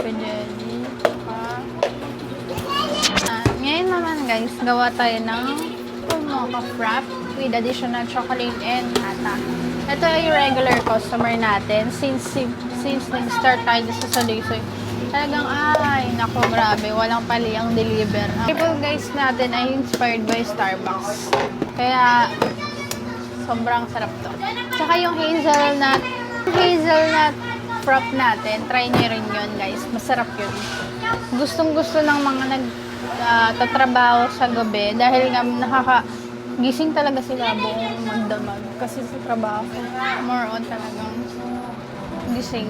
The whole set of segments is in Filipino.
Strawberry jelly. Ngayon naman guys, gawa tayo ng mocha frap with additional chocolate and nata. Ito ay yung regular customer natin. Since nag-start tayo sa Salisoy, talagang naku, grabe, walang pali ang deliver. Ang triple guys natin ay inspired by Starbucks. Kaya, sobrang sarap to. Tsaka yung hazelnut frap natin, try nyo rin yun guys. Masarap yun. Gustong-gusto ng mga tatrabaho sa gabi dahil nga gising talaga sila buong magdamag. Kasi sa trabaho, more on talagang gising.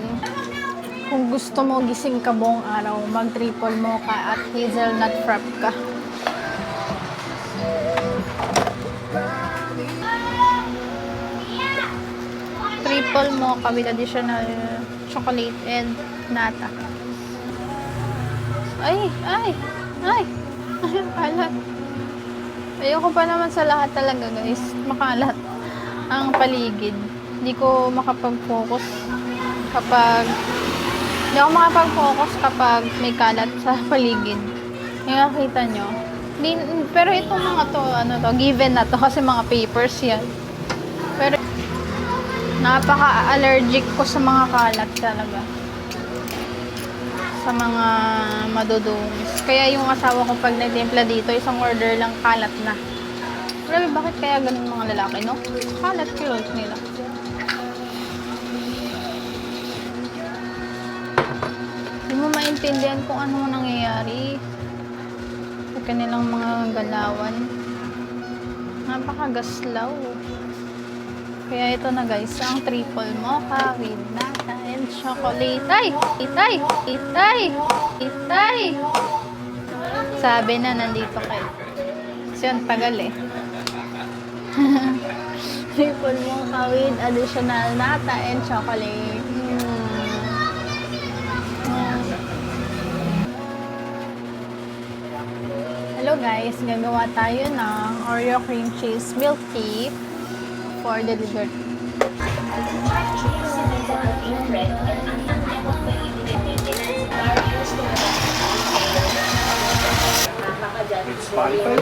Kung gusto mo gising ka buong araw, mag-triple mocha at hazelnut frap ka. Triple mocha with additional chocolate and nata. Ay! Kalat. Ayoko pa naman sa lahat talaga guys. Makalat ang paligid. Hindi ko makapag-focus kapag may kalat sa paligid. Yung nakita nyo. Pero itong mga to, given na to kasi mga papers yan. Pero napaka-allergic ko sa mga kalat talaga. Sa mga madudungis. Kaya yung asawa ko pag nagtimpla dito, isang order lang kalat na. Grabe, bakit kaya ganun mga lalaki, no? Kalat cute nila. Hindi mo maintindihan kung ano nangyayari sa kanilang mga galawan. Napakagaslaw. Kaya ito na guys, ang triple mocha with nata and chocolate. Itay! Sabi na nandito kayo. Kasi yung tagal eh. Triple mocha with additional nata and chocolate. Hello guys, gagawa tayo ng Oreo cream cheese milk tea for the dessert. It's Spotify.